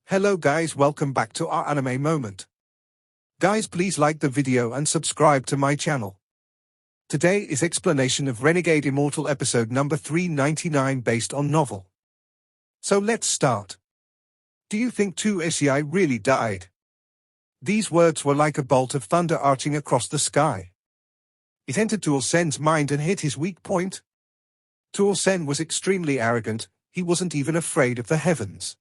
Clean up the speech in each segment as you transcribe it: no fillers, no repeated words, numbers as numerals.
Hello guys, welcome back to our anime moment. Guys, please like the video and subscribe to my channel. Today is explanation of Renegade Immortal episode number 399 based on novel. So let's start. Do you think 2SEI really died? These words were like a bolt of thunder arching across the sky. It entered Tuol-sen's mind and hit his weak point. Tuol-sen was extremely arrogant, he wasn't even afraid of the heavens.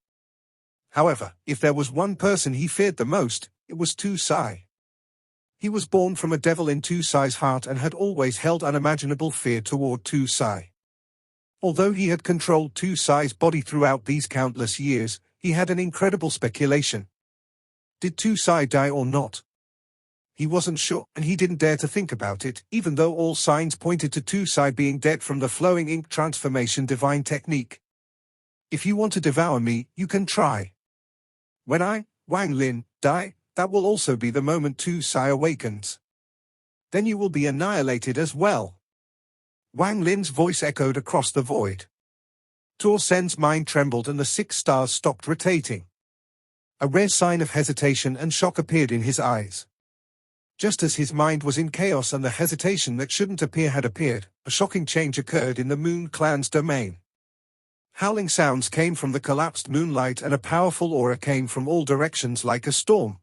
However, if there was one person he feared the most, it was Tu-sai. He was born from a devil in Tu-sai's heart and had always held unimaginable fear toward Tu-sai. Although he had controlled Tu-sai's body throughout these countless years, he had an incredible speculation. Did Tu-sai die or not? He wasn't sure, and he didn't dare to think about it, even though all signs pointed to Tu-sai being dead from the flowing ink transformation divine technique. If you want to devour me, you can try. When I, Wang Lin, die, that will also be the moment Tu-sai awakens. Then you will be annihilated as well. Wang Lin's voice echoed across the void. Tuol-sen's mind trembled and the 6 stars stopped rotating. A rare sign of hesitation and shock appeared in his eyes. Just as his mind was in chaos and the hesitation that shouldn't appear had appeared, a shocking change occurred in the Moon Clan's domain. Howling sounds came from the collapsed moonlight and a powerful aura came from all directions like a storm.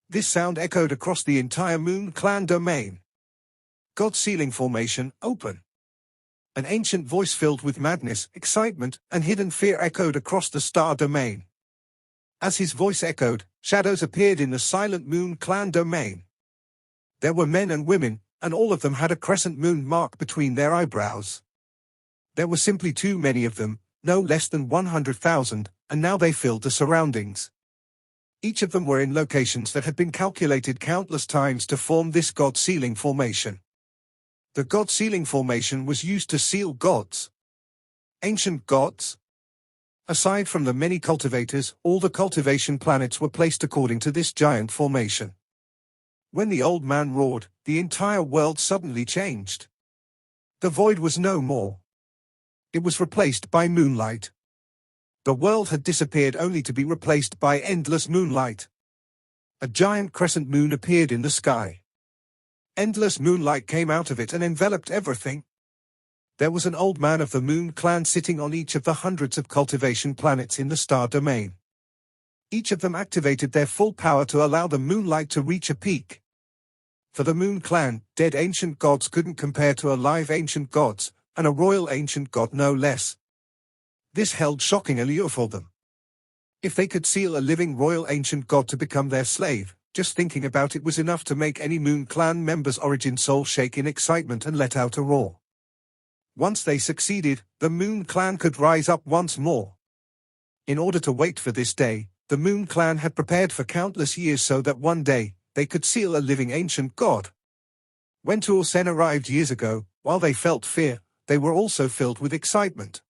This sound echoed across the entire Moon Clan domain. God Sealing Formation, open. An ancient voice filled with madness, excitement, and hidden fear echoed across the star domain. As his voice echoed, shadows appeared in the silent Moon Clan domain. There were men and women, and all of them had a crescent moon mark between their eyebrows. There were simply too many of them, no less than 100,000, and now they filled the surroundings. Each of them were in locations that had been calculated countless times to form this God Sealing Formation. The God Sealing Formation was used to seal gods. Ancient gods? Aside from the many cultivators, all the cultivation planets were placed according to this giant formation. When the old man roared, the entire world suddenly changed. The void was no more. It was replaced by moonlight. The world had disappeared only to be replaced by endless moonlight. A giant crescent moon appeared in the sky. Endless moonlight came out of it and enveloped everything. There was an old man of the Moon Clan sitting on each of the hundreds of cultivation planets in the star domain. Each of them activated their full power to allow the moonlight to reach a peak. For the Moon Clan, dead ancient gods couldn't compare to alive ancient gods, and a royal ancient god no less. This held shocking allure for them. If they could seal a living royal ancient god to become their slave, just thinking about it was enough to make any Moon Clan member's origin soul shake in excitement and let out a roar. Once they succeeded, the Moon Clan could rise up once more. In order to wait for this day, the Moon Clan had prepared for countless years so that one day, they could seal a living ancient god. When Tuol-sen arrived years ago, while they felt fear, they were also filled with excitement.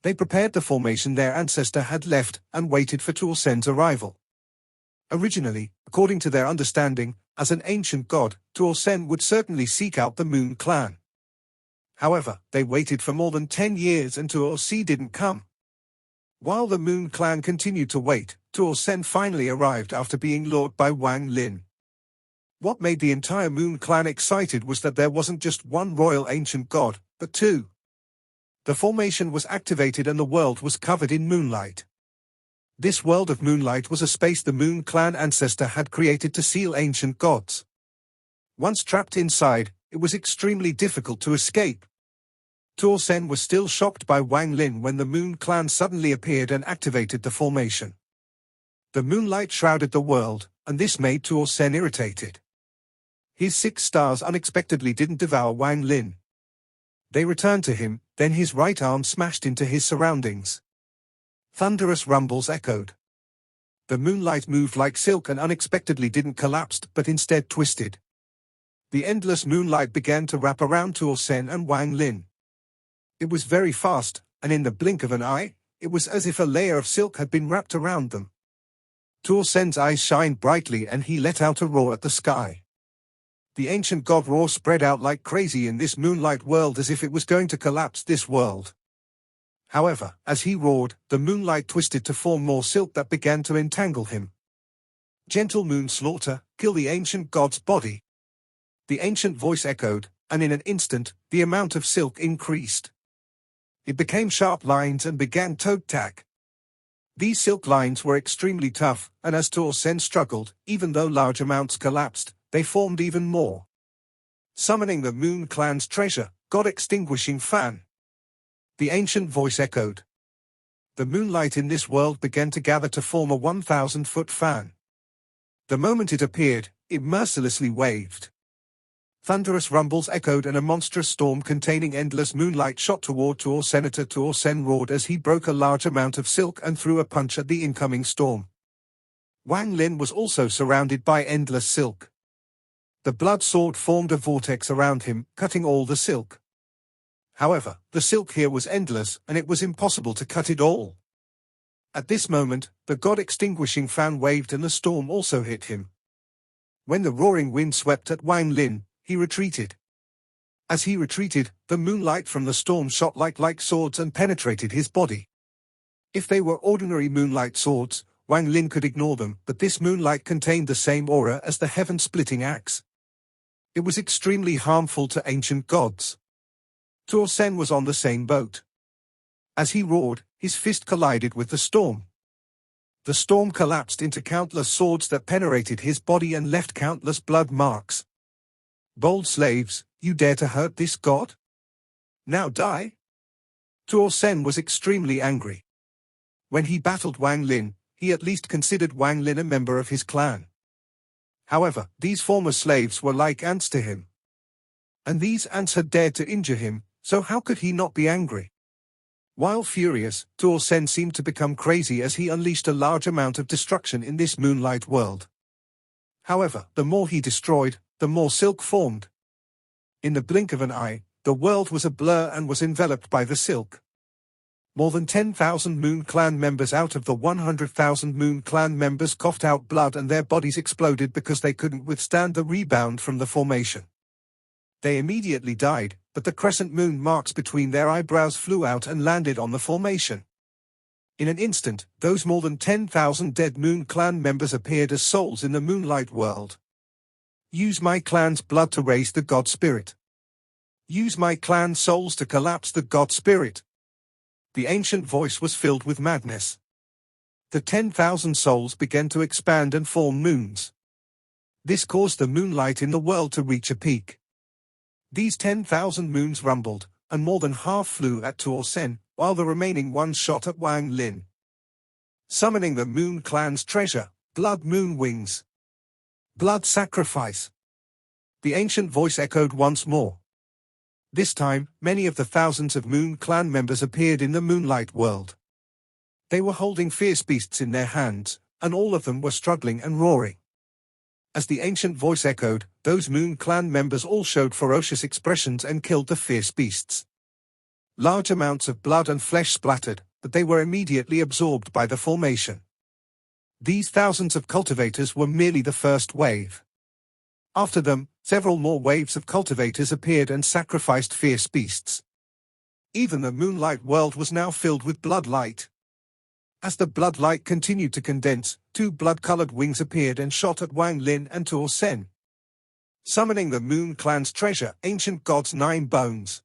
They prepared the formation their ancestor had left and waited for Tuol-sen's arrival. Originally, according to their understanding, as an ancient god, Tuol-sen would certainly seek out the Moon Clan. However, they waited for more than 10 years and Tuol-sen didn't come. While the Moon Clan continued to wait, Tuol-sen finally arrived after being lured by Wang Lin. What made the entire Moon Clan excited was that there wasn't just one royal ancient god, but 2. The formation was activated and the world was covered in moonlight. This world of moonlight was a space the Moon Clan ancestor had created to seal ancient gods. Once trapped inside, it was extremely difficult to escape. Tuol-sen was still shocked by Wang Lin when the Moon Clan suddenly appeared and activated the formation. The moonlight shrouded the world, and this made Tuol-sen irritated. His 6 stars unexpectedly didn't devour Wang Lin. They returned to him, then his right arm smashed into his surroundings. Thunderous rumbles echoed. The moonlight moved like silk and unexpectedly didn't collapse but instead twisted. The endless moonlight began to wrap around Tuol-sen and Wang Lin. It was very fast, and in the blink of an eye, it was as if a layer of silk had been wrapped around them. Tuol-sen's eyes shined brightly and he let out a roar at the sky. The ancient god roar spread out like crazy in this moonlight world as if it was going to collapse this world. However, as he roared, the moonlight twisted to form more silk that began to entangle him. Gentle moon slaughter, kill the ancient god's body. The ancient voice echoed, and in an instant, the amount of silk increased. It became sharp lines and began toe tag. These silk lines were extremely tough, and as Tuo Sen struggled, even though large amounts collapsed, they formed even more. Summoning the Moon Clan's treasure, God Extinguishing Fan. The ancient voice echoed. The moonlight in this world began to gather to form a 1,000-foot fan. The moment it appeared, it mercilessly waved. Thunderous rumbles echoed and a monstrous storm containing endless moonlight shot toward Tuo. Senator Tuo Sen roared as he broke a large amount of silk and threw a punch at the incoming storm. Wang Lin was also surrounded by endless silk. The blood sword formed a vortex around him, cutting all the silk. However, the silk here was endless, and it was impossible to cut it all. At this moment, the God-extinguishing fan waved and the storm also hit him. When the roaring wind swept at Wang Lin, he retreated. As he retreated, the moonlight from the storm shot like swords and penetrated his body. If they were ordinary moonlight swords, Wang Lin could ignore them, but this moonlight contained the same aura as the heaven-splitting axe. It was extremely harmful to ancient gods. Tuo Sen was on the same boat. As he roared, his fist collided with the storm. The storm collapsed into countless swords that penetrated his body and left countless blood marks. Bold slaves, you dare to hurt this god? Now die? Tuo Sen was extremely angry. When he battled Wang Lin, he at least considered Wang Lin a member of his clan. However, these former slaves were like ants to him. And these ants had dared to injure him, so how could he not be angry? While furious, Tuo Sen seemed to become crazy as he unleashed a large amount of destruction in this moonlight world. However, the more he destroyed, the more silk formed. In the blink of an eye, the world was a blur and was enveloped by the silk. More than 10,000 Moon Clan members out of the 100,000 Moon Clan members coughed out blood and their bodies exploded because they couldn't withstand the rebound from the formation. They immediately died, but the crescent moon marks between their eyebrows flew out and landed on the formation. In an instant, those more than 10,000 dead Moon Clan members appeared as souls in the moonlight world. Use my clan's blood to raise the god spirit. Use my clan's souls to collapse the god spirit. The ancient voice was filled with madness. The 10,000 souls began to expand and form moons. This caused the moonlight in the world to reach a peak. These 10,000 moons rumbled, and more than half flew at Tuo Sen, while the remaining ones shot at Wang Lin. Summoning the Moon Clan's treasure, Blood Moon Wings. Blood Sacrifice. The ancient voice echoed once more. This time, many of the thousands of Moon Clan members appeared in the moonlight world. They were holding fierce beasts in their hands, and all of them were struggling and roaring. As the ancient voice echoed, those Moon Clan members all showed ferocious expressions and killed the fierce beasts. Large amounts of blood and flesh splattered, but they were immediately absorbed by the formation. These thousands of cultivators were merely the first wave. After them, several more waves of cultivators appeared and sacrificed fierce beasts. Even the moonlight world was now filled with blood light. As the blood light continued to condense, two blood-colored wings appeared and shot at Wang Lin and Tuo Sen. Summoning the Moon Clan's treasure, Ancient God's 9 Bones.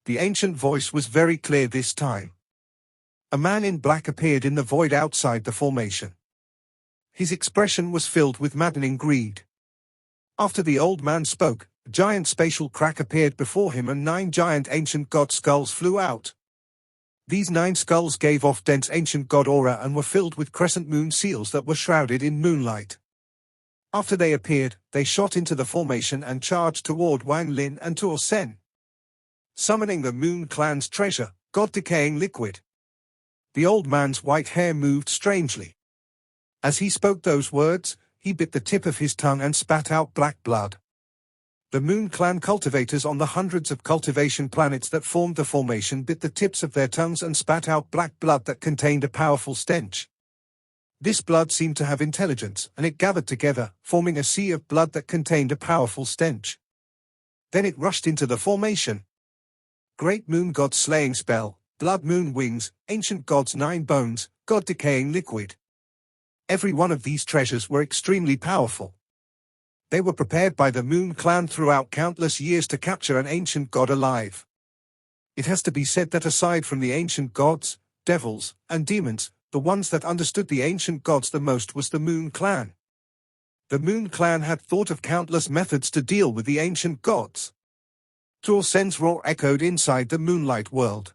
The ancient voice was very clear this time. A man in black appeared in the void outside the formation. His expression was filled with maddening greed. After the old man spoke, a giant spatial crack appeared before him and 9 giant ancient god skulls flew out. These 9 skulls gave off dense ancient god aura and were filled with crescent moon seals that were shrouded in moonlight. After they appeared, they shot into the formation and charged toward Wang Lin and Tuo Sen. Summoning the Moon Clan's treasure, God Decaying Liquid. The old man's white hair moved strangely. As he spoke those words, he bit the tip of his tongue and spat out black blood. The Moon Clan cultivators on the hundreds of cultivation planets that formed the formation bit the tips of their tongues and spat out black blood that contained a powerful stench. This blood seemed to have intelligence, and it gathered together, forming a sea of blood that contained a powerful stench. Then it rushed into the formation. Great Moon God Slaying Spell, Blood Moon Wings, Ancient God's 9 Bones, God Decaying Liquid. Every one of these treasures were extremely powerful. They were prepared by the Moon Clan throughout countless years to capture an ancient god alive. It has to be said that aside from the ancient gods, devils, and demons, the ones that understood the ancient gods the most was the Moon Clan. The Moon Clan had thought of countless methods to deal with the ancient gods. Tuol Sen's roar echoed inside the moonlight world.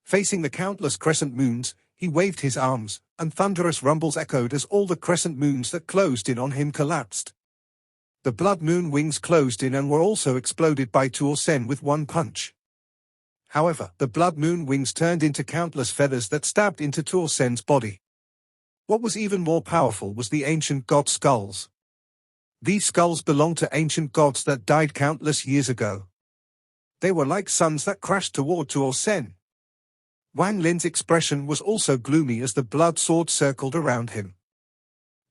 Facing the countless crescent moons, he waved his arms, and thunderous rumbles echoed as all the crescent moons that closed in on him collapsed. The Blood Moon Wings closed in and were also exploded by Tuol Sen with one punch. However, the Blood Moon Wings turned into countless feathers that stabbed into Tuol Sen's body. What was even more powerful was the ancient god skulls. These skulls belonged to ancient gods that died countless years ago. They were like suns that crashed toward Tuol Sen. Wang Lin's expression was also gloomy as the blood sword circled around him.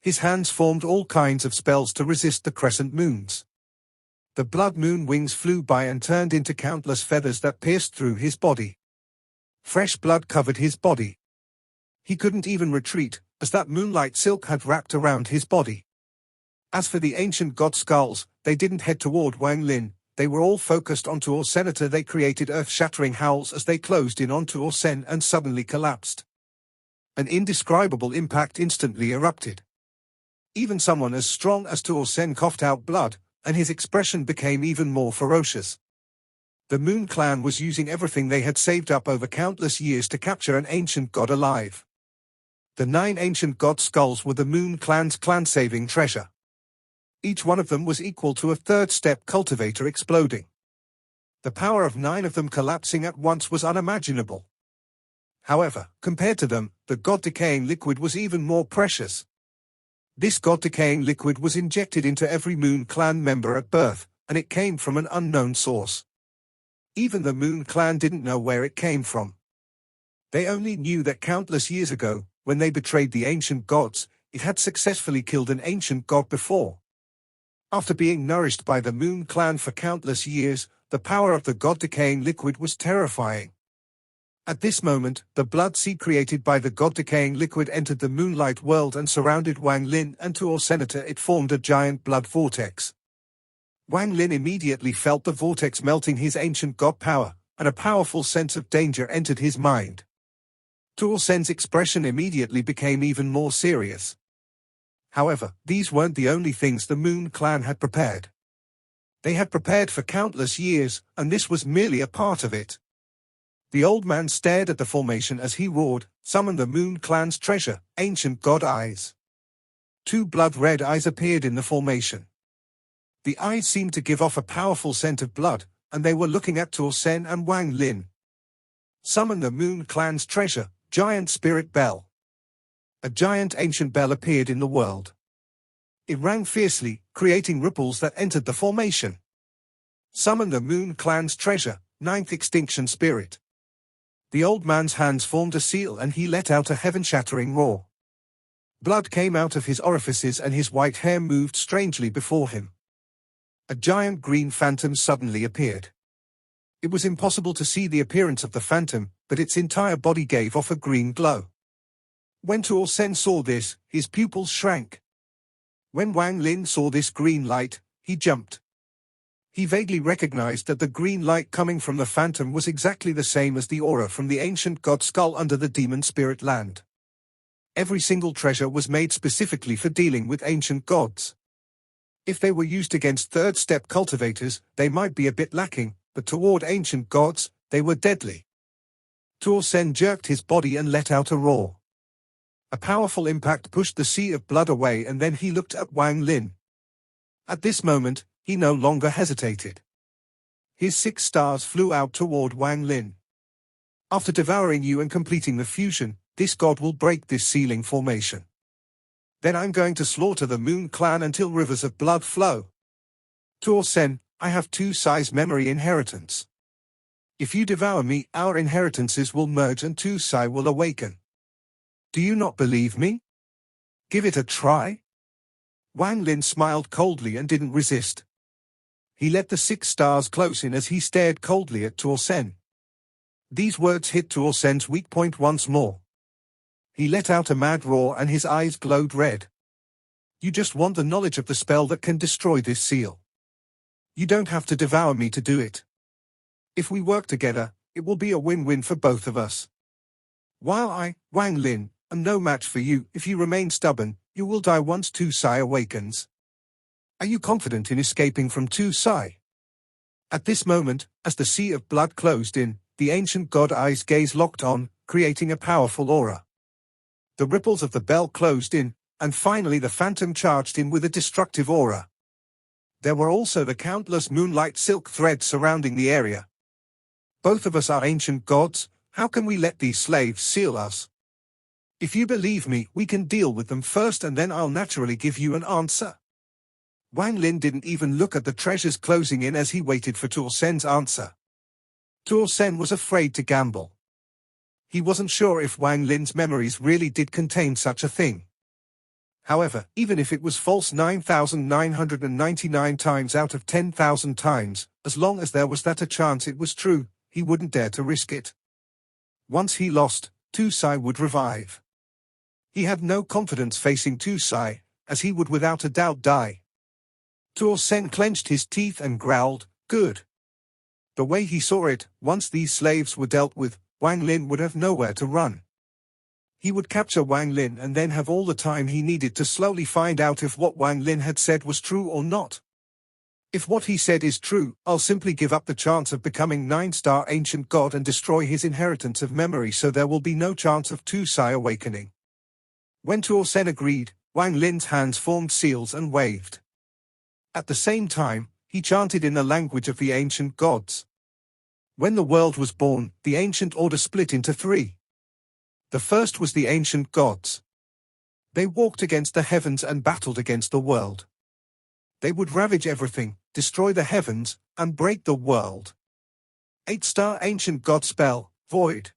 His hands formed all kinds of spells to resist the crescent moons. The Blood Moon Wings flew by and turned into countless feathers that pierced through his body. Fresh blood covered his body. He couldn't even retreat, as that moonlight silk had wrapped around his body. As for the ancient god skulls, they didn't head toward Wang Lin, they were all focused on Tuol Sen. They created earth-shattering howls as they closed in on Tuol Sen and suddenly collapsed. An indescribable impact instantly erupted. Even someone as strong as Tuol Sen coughed out blood, and his expression became even more ferocious. The Moon Clan was using everything they had saved up over countless years to capture an ancient god alive. The 9 ancient god skulls were the Moon Clan's clan-saving treasure. Each one of them was equal to a third-step cultivator exploding. The power of 9 of them collapsing at once was unimaginable. However, compared to them, the god-decaying liquid was even more precious. This god-decaying liquid was injected into every Moon Clan member at birth, and it came from an unknown source. Even the Moon Clan didn't know where it came from. They only knew that countless years ago, when they betrayed the ancient gods, it had successfully killed an ancient god before. After being nourished by the Moon Clan for countless years, the power of the god-decaying liquid was terrifying. At this moment, the blood sea created by the god-decaying liquid entered the moonlight world and surrounded Wang Lin and Tuol Sen. It formed a giant blood vortex. Wang Lin immediately felt the vortex melting his ancient god power, and a powerful sense of danger entered his mind. Tuol Sen's expression immediately became even more serious. However, these weren't the only things the Moon Clan had prepared. They had prepared for countless years, and this was merely a part of it. The old man stared at the formation as he roared, "Summon the Moon Clan's treasure, ancient god eyes." 2 blood-red eyes appeared in the formation. The eyes seemed to give off a powerful scent of blood, and they were looking at Tuol Sen and Wang Lin. "Summon the Moon Clan's treasure, giant spirit bell." A giant ancient bell appeared in the world. It rang fiercely, creating ripples that entered the formation. "Summon the Moon Clan's treasure, 9th extinction spirit." The old man's hands formed a seal and he let out a heaven-shattering roar. Blood came out of his orifices and his white hair moved strangely before him. A giant green phantom suddenly appeared. It was impossible to see the appearance of the phantom, but its entire body gave off a green glow. When Tuol Sen saw this, his pupils shrank. When Wang Lin saw this green light, he jumped. He vaguely recognized that the green light coming from the phantom was exactly the same as the aura from the ancient god skull under the demon spirit land. Every single treasure was made specifically for dealing with ancient gods. If they were used against third-step cultivators, they might be a bit lacking, but toward ancient gods, they were deadly. Tuol Sen jerked his body and let out a roar. A powerful impact pushed the sea of blood away and then he looked at Wang Lin. At this moment, he no longer hesitated. His 6 stars flew out toward Wang Lin. "After devouring you and completing the fusion, this god will break this sealing formation. Then I'm going to slaughter the Moon Clan until rivers of blood flow. Tuol Sen, I have 2 size memory inheritance. If you devour me, our inheritances will merge and 2 Sai will awaken. Do you not believe me? Give it a try?" Wang Lin smiled coldly and didn't resist. He let the 6 stars close in as he stared coldly at Tuol Sen. These words hit Tuol Sen's weak point once more. He let out a mad roar and his eyes glowed red. You just want the knowledge of the spell that can destroy this seal. You don't have to devour me to do it. If we work together, it will be a win-win for both of us. While I, Wang Lin, am no match for you, if you remain stubborn, you will die once Tu Sai awakens. Are you confident in escaping from Tu Sai? At this moment, as the sea of blood closed in, the ancient god eyes gaze locked on, creating a powerful aura. The ripples of the bell closed in, and finally the phantom charged in with a destructive aura. There were also the countless moonlight silk threads surrounding the area. Both of us are ancient gods, how can we let these slaves seal us? If you believe me, we can deal with them first and then I'll naturally give you an answer. Wang Lin didn't even look at the treasures closing in as he waited for Tuol Sen's answer. Tuol Sen was afraid to gamble. He wasn't sure if Wang Lin's memories really did contain such a thing. However, even if it was false 9,999 times out of 10,000 times, as long as there was that a chance it was true, he wouldn't dare to risk it. Once he lost, Tu Sai would revive. He had no confidence facing Tu Sai, as he would without a doubt die. Tuol Sen clenched his teeth and growled, good. The way he saw it, once these slaves were dealt with, Wang Lin would have nowhere to run. He would capture Wang Lin and then have all the time he needed to slowly find out if what Wang Lin had said was true or not. If what he said is true, I'll simply give up the chance of becoming 9-star ancient god and destroy his inheritance of memory so there will be no chance of Tu Sai awakening. When Tuol Sen agreed, Wang Lin's hands formed seals and waved. At the same time, he chanted in the language of the ancient gods. When the world was born, the ancient order split into three. The first was the ancient gods. They walked against the heavens and battled against the world. They would ravage everything, destroy the heavens, and break the world. 8-star ancient god spell, void.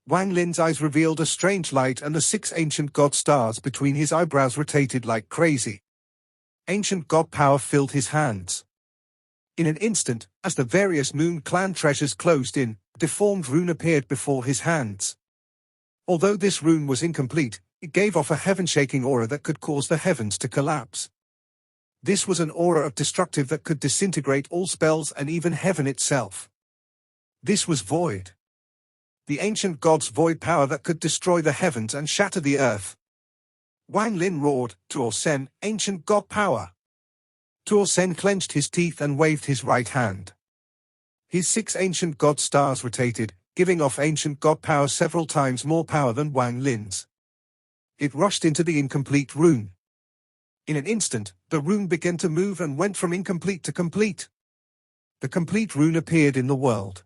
Wang Lin's eyes revealed a strange light and the 6 ancient god stars between his eyebrows rotated like crazy. Ancient god power filled his hands. In an instant, as the various Moon Clan treasures closed in, a deformed rune appeared before his hands. Although this rune was incomplete, it gave off a heaven-shaking aura that could cause the heavens to collapse. This was an aura of destructive that could disintegrate all spells and even heaven itself. This was void. The ancient god's void power that could destroy the heavens and shatter the earth. Wang Lin roared, Tuol Sen, ancient god power. Tuol Sen clenched his teeth and waved his right hand. His 6 ancient god stars rotated, giving off ancient god power several times more power than Wang Lin's. It rushed into the incomplete rune. In an instant, the rune began to move and went from incomplete to complete. The complete rune appeared in the world.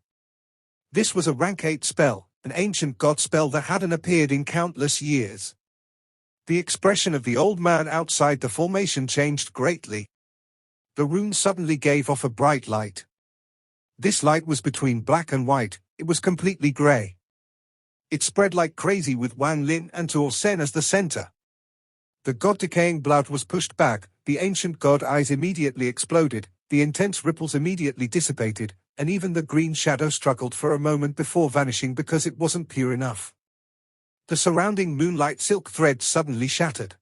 This was a rank 8 spell, an ancient god spell that hadn't appeared in countless years. The expression of the old man outside the formation changed greatly. The rune suddenly gave off a bright light. This light was between black and white, it was completely grey. It spread like crazy with Wang Lin and Tuol Sen as the center. The god-decaying blood was pushed back, the ancient god eyes immediately exploded, the intense ripples immediately dissipated, and even the green shadow struggled for a moment before vanishing because it wasn't pure enough. The surrounding moonlight silk threads suddenly shattered.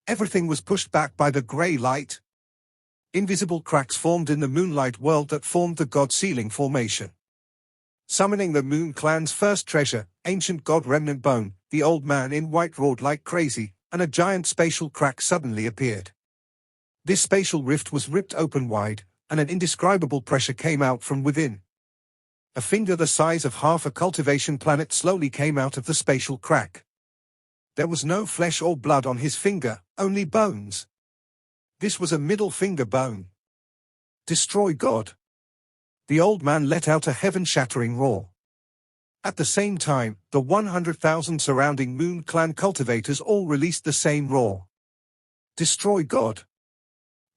Everything was pushed back by the grey light. Invisible cracks formed in the moonlight world that formed the god sealing formation. Summoning the Moon Clan's first treasure, ancient god remnant bone, the old man in white roared like crazy, and a giant spatial crack suddenly appeared. This spatial rift was ripped open wide, and an indescribable pressure came out from within. A finger the size of half a cultivation planet slowly came out of the spatial crack. There was no flesh or blood on his finger, only bones. This was a middle finger bone. Destroy God. The old man let out a heaven-shattering roar. At the same time, the 100,000 surrounding Moon Clan cultivators all released the same roar. Destroy God.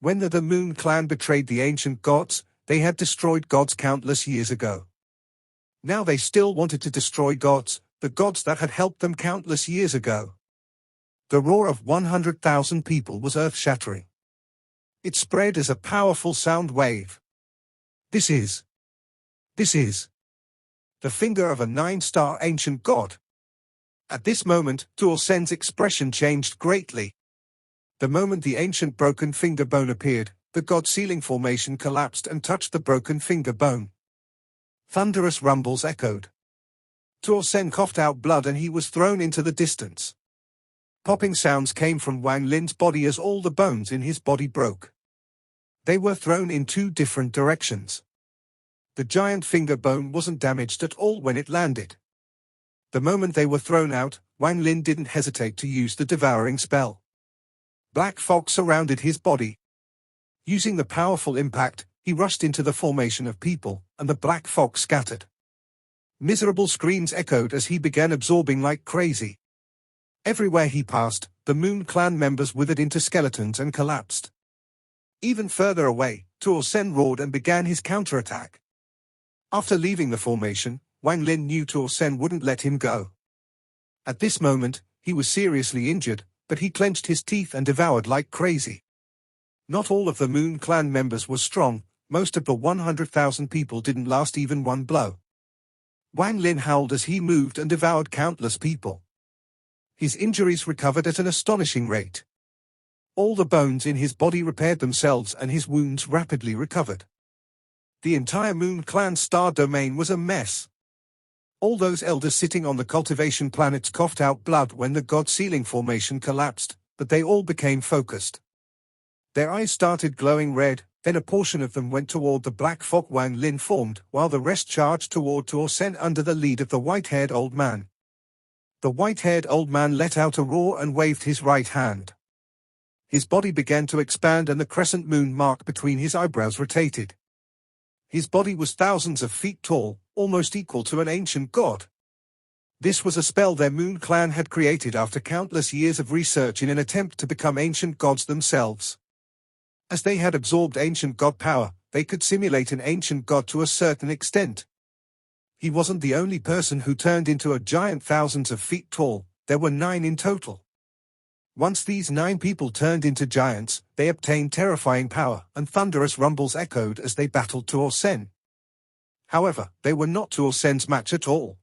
When the Moon Clan betrayed the ancient gods, they had destroyed gods countless years ago. Now they still wanted to destroy gods, the gods that had helped them countless years ago. The roar of 100,000 people was earth-shattering. It spread as a powerful sound wave. This is The finger of a 9-star ancient god. At this moment, Tuol Sen's expression changed greatly. The moment the ancient broken finger bone appeared, the god-sealing formation collapsed and touched the broken finger bone. Thunderous rumbles echoed. Tuol Sen coughed out blood and he was thrown into the distance. Popping sounds came from Wang Lin's body as all the bones in his body broke. They were thrown in 2 different directions. The giant finger bone wasn't damaged at all when it landed. The moment they were thrown out, Wang Lin didn't hesitate to use the devouring spell. Black fog surrounded his body. Using the powerful impact, he rushed into the formation of people, and the black fog scattered. Miserable screams echoed as he began absorbing like crazy. Everywhere he passed, the Moon Clan members withered into skeletons and collapsed. Even further away, Tuol Sen roared and began his counterattack. After leaving the formation, Wang Lin knew Tuol Sen wouldn't let him go. At this moment, he was seriously injured, but he clenched his teeth and devoured like crazy. Not all of the Moon Clan members were strong, most of the 100,000 people didn't last even one blow. Wang Lin howled as he moved and devoured countless people. His injuries recovered at an astonishing rate. All the bones in his body repaired themselves and his wounds rapidly recovered. The entire Moon Clan star domain was a mess. All those elders sitting on the cultivation planets coughed out blood when the god-sealing formation collapsed, but they all became focused. Their eyes started glowing red, then a portion of them went toward the black fog Wang Lin formed, while the rest charged toward Tuol Sen under the lead of the white-haired old man. The white-haired old man let out a roar and waved his right hand. His body began to expand and the crescent moon mark between his eyebrows rotated. His body was thousands of feet tall, almost equal to an ancient god. This was a spell their Moon Clan had created after countless years of research in an attempt to become ancient gods themselves. As they had absorbed ancient god power, they could simulate an ancient god to a certain extent. He wasn't the only person who turned into a giant thousands of feet tall, there were 9 in total. Once these 9 people turned into giants, they obtained terrifying power, and thunderous rumbles echoed as they battled Tuol Sen. However, they were not Tuol Sen's match at all.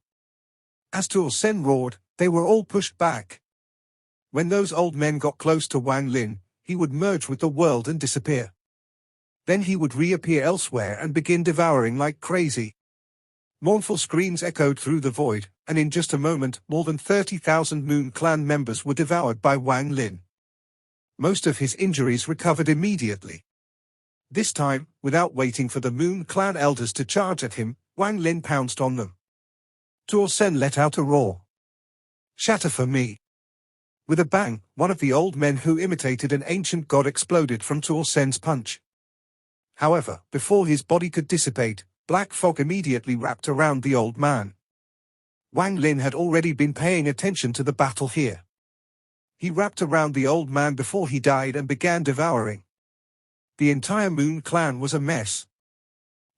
As Tuol Sen roared, they were all pushed back. When those old men got close to Wang Lin, he would merge with the world and disappear. Then he would reappear elsewhere and begin devouring like crazy. Mournful screams echoed through the void, and in just a moment, more than 30,000 Moon Clan members were devoured by Wang Lin. Most of his injuries recovered immediately. This time, without waiting for the Moon Clan elders to charge at him, Wang Lin pounced on them. Tuol Sen let out a roar. "Shatter for me." With a bang, one of the old men who imitated an ancient god exploded from Tuol Sen's punch. However, before his body could dissipate, black fog immediately wrapped around the old man. Wang Lin had already been paying attention to the battle here. He wrapped around the old man before he died and began devouring. The entire Moon Clan was a mess.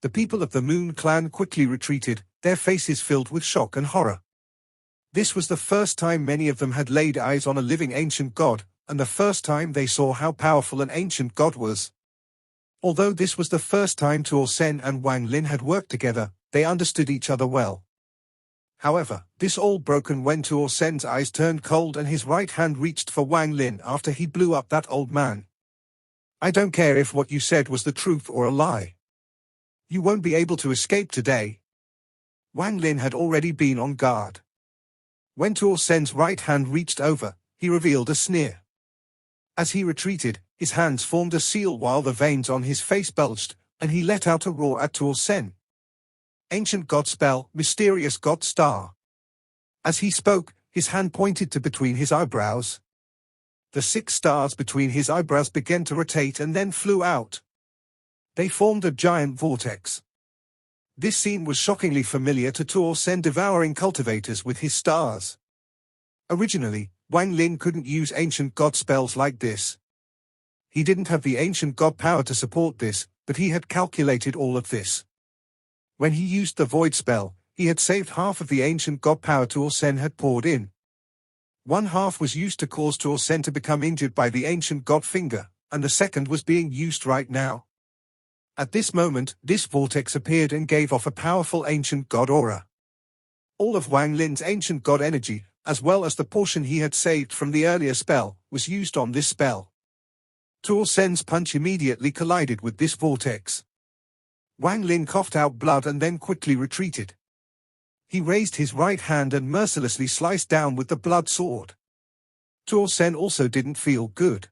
The people of the Moon Clan quickly retreated, their faces filled with shock and horror. This was the first time many of them had laid eyes on a living ancient god, and the first time they saw how powerful an ancient god was. Although this was the first time Tuol Sen and Wang Lin had worked together, they understood each other well. However, this all broken when Tuol Sen's eyes turned cold and his right hand reached for Wang Lin after he blew up that old man. "I don't care if what you said was the truth or a lie. You won't be able to escape today." Wang Lin had already been on guard. When Tuol Sen's right hand reached over, he revealed a sneer. As he retreated, his hands formed a seal while the veins on his face bulged, and he let out a roar at Tuol Sen. "Ancient god spell, mysterious god star." As he spoke, his hand pointed to between his eyebrows. The 6 stars between his eyebrows began to rotate and then flew out. They formed a giant vortex. This scene was shockingly familiar to Tuol Sen devouring cultivators with his stars. Originally, Wang Lin couldn't use ancient god spells like this. He didn't have the ancient god power to support this, but he had calculated all of this. When he used the void spell, he had saved half of the ancient god power Tuol Sen had poured in. One half was used to cause Tuol Sen to become injured by the ancient god finger, and the second was being used right now. At this moment, this vortex appeared and gave off a powerful ancient god aura. All of Wang Lin's ancient god energy, as well as the portion he had saved from the earlier spell, was used on this spell. Tuo Sen's punch immediately collided with this vortex. Wang Lin coughed out blood and then quickly retreated. He raised his right hand and mercilessly sliced down with the blood sword. Tuo Sen also didn't feel good.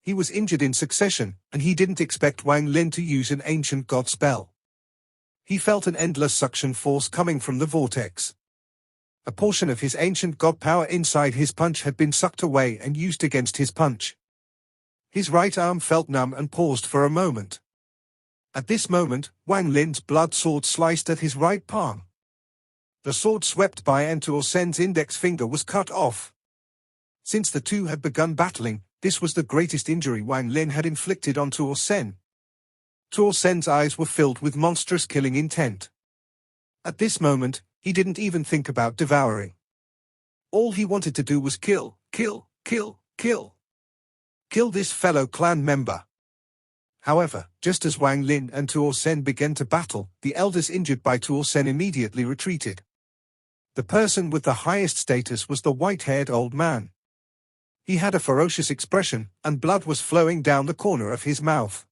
He was injured in succession, and he didn't expect Wang Lin to use an ancient god spell. He felt an endless suction force coming from the vortex. A portion of his ancient god power inside his punch had been sucked away and used against his punch. His right arm felt numb and paused for a moment. At this moment, Wang Lin's blood sword sliced at his right palm. The sword swept by and Tuo Sen's index finger was cut off. Since the two had begun battling, this was the greatest injury Wang Lin had inflicted on Tuo Sen. Tuo Sen's eyes were filled with monstrous killing intent. At this moment, he didn't even think about devouring. All he wanted to do was kill, kill, kill, kill. Kill this fellow clan member. However, just as Wang Lin and Tuo Sen began to battle, the elders injured by Tuo Sen immediately retreated. The person with the highest status was the white-haired old man. He had a ferocious expression, and blood was flowing down the corner of his mouth.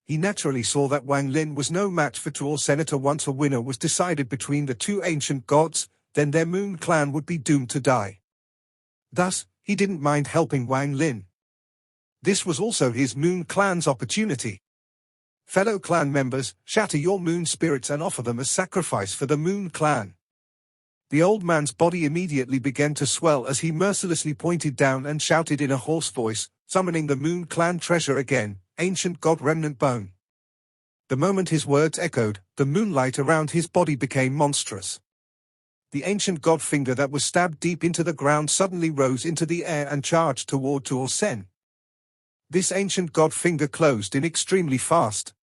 He naturally saw that Wang Lin was no match for Tuo Sen. Once a winner was decided between the two ancient gods, then their Moon clan would be doomed to die. Thus, he didn't mind helping Wang Lin. This was also his Moon clan's opportunity. Fellow clan members, shatter your Moon spirits and offer them as sacrifice for the Moon clan. The old man's body immediately began to swell as he mercilessly pointed down and shouted in a hoarse voice, summoning the Moon clan treasure again, ancient god remnant bone. The moment his words echoed, the moonlight around his body became monstrous. The ancient god finger that was stabbed deep into the ground suddenly rose into the air and charged toward Tuo Sen. This ancient god finger closed in extremely fast.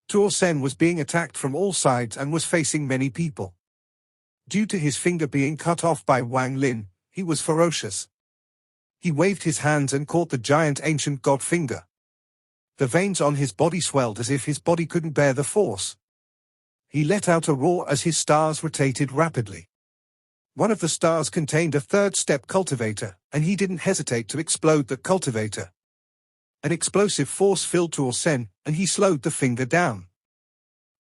Tuo Sen was being attacked from all sides and was facing many people. Due to his finger being cut off by Wang Lin, he was ferocious. He waved his hands and caught the giant ancient god finger. The veins on his body swelled as if his body couldn't bear the force. He let out a roar as his stars rotated rapidly. One of the stars contained a third-step cultivator, and he didn't hesitate to explode the cultivator. An explosive force filled Tuo Sen, and he slowed the finger down.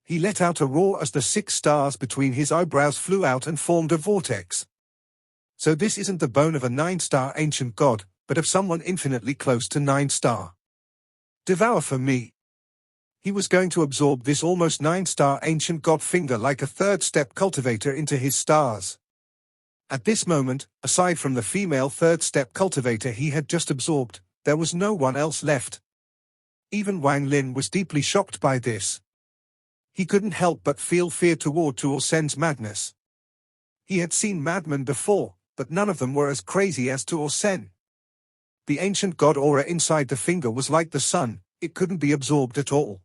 He let out a roar as the 6 stars between his eyebrows flew out and formed a vortex. So this isn't the bone of a 9-star ancient god, but of someone infinitely close to 9-star. Devour for me. He was going to absorb this almost 9-star ancient god finger like a third-step cultivator into his stars. At this moment, aside from the female third-step cultivator he had just absorbed, there was no one else left. Even Wang Lin was deeply shocked by this. He couldn't help but feel fear toward Tuo Sen's madness. He had seen madmen before, but none of them were as crazy as Tuo Sen. The ancient god aura inside the finger was like the sun, it couldn't be absorbed at all.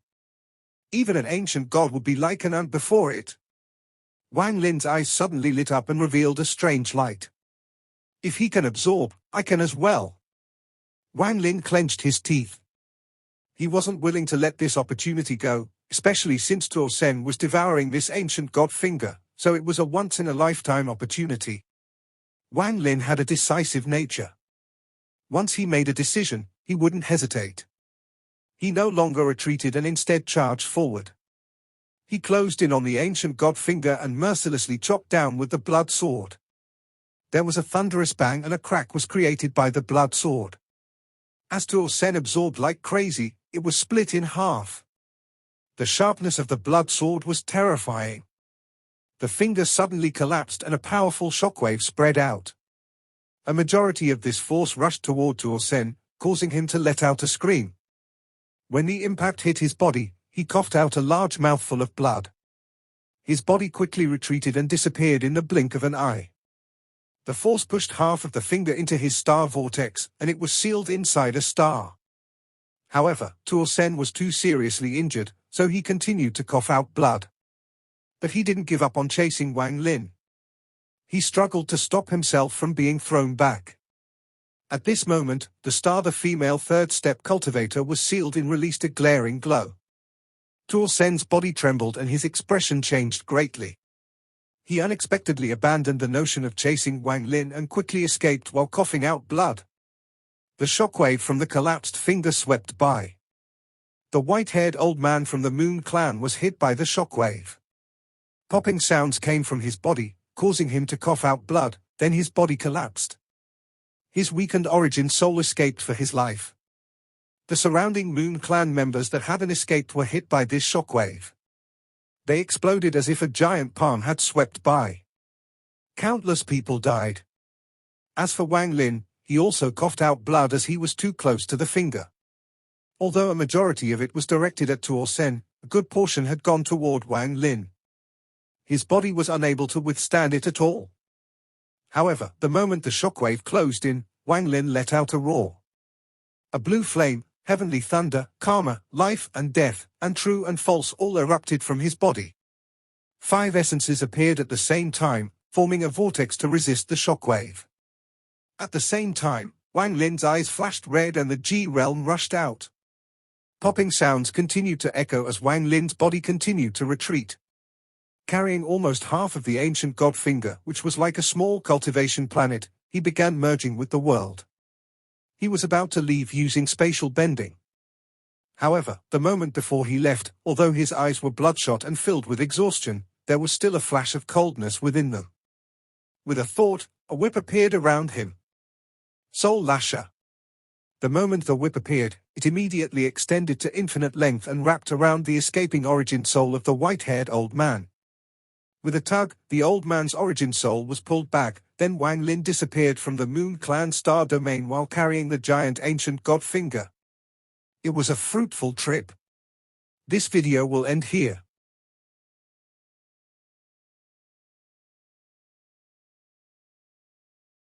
Even an ancient god would be like an ant before it. Wang Lin's eyes suddenly lit up and revealed a strange light. If he can absorb, I can as well. Wang Lin clenched his teeth. He wasn't willing to let this opportunity go, especially since Tuo Sen was devouring this ancient god finger, so it was a once-in-a-lifetime opportunity. Wang Lin had a decisive nature. Once he made a decision, he wouldn't hesitate. He no longer retreated and instead charged forward. He closed in on the ancient god finger and mercilessly chopped down with the blood sword. There was a thunderous bang and a crack was created by the blood sword. As Tuo Sen absorbed like crazy, it was split in half. The sharpness of the blood sword was terrifying. The finger suddenly collapsed and a powerful shockwave spread out. A majority of this force rushed toward Tuo Sen, causing him to let out a scream. When the impact hit his body, he coughed out a large mouthful of blood. His body quickly retreated and disappeared in the blink of an eye. The force pushed half of the finger into his star vortex, and it was sealed inside a star. However, Tuo Sen was too seriously injured, so he continued to cough out blood. But he didn't give up on chasing Wang Lin. He struggled to stop himself from being thrown back. At this moment, the star the female third-step cultivator was sealed and released a glaring glow. Tuo Sen's body trembled and his expression changed greatly. He unexpectedly abandoned the notion of chasing Wang Lin and quickly escaped while coughing out blood. The shockwave from the collapsed finger swept by. The white-haired old man from the Moon Clan was hit by the shockwave. Popping sounds came from his body, causing him to cough out blood, then his body collapsed. His weakened origin soul escaped for his life. The surrounding Moon Clan members that hadn't escaped were hit by this shockwave. They exploded as if a giant palm had swept by. Countless people died. As for Wang Lin, he also coughed out blood as he was too close to the finger. Although a majority of it was directed at Tuo Sen, a good portion had gone toward Wang Lin. His body was unable to withstand it at all. However, the moment the shockwave closed in, Wang Lin let out a roar. A blue flame, heavenly thunder, karma, life and death, and true and false all erupted from his body. 5 essences appeared at the same time, forming a vortex to resist the shockwave. At the same time, Wang Lin's eyes flashed red and the G realm rushed out. Popping sounds continued to echo as Wang Lin's body continued to retreat. Carrying almost half of the ancient god finger, which was like a small cultivation planet, he began merging with the world. He was about to leave using spatial bending. However, the moment before he left, although his eyes were bloodshot and filled with exhaustion, there was still a flash of coldness within them. With a thought, a whip appeared around him. Soul Lasher. The moment the whip appeared, it immediately extended to infinite length and wrapped around the escaping origin soul of the white-haired old man. With a tug, the old man's origin soul was pulled back, then Wang Lin disappeared from the Moon Clan star domain while carrying the giant ancient god finger. It was a fruitful trip. This video will end here.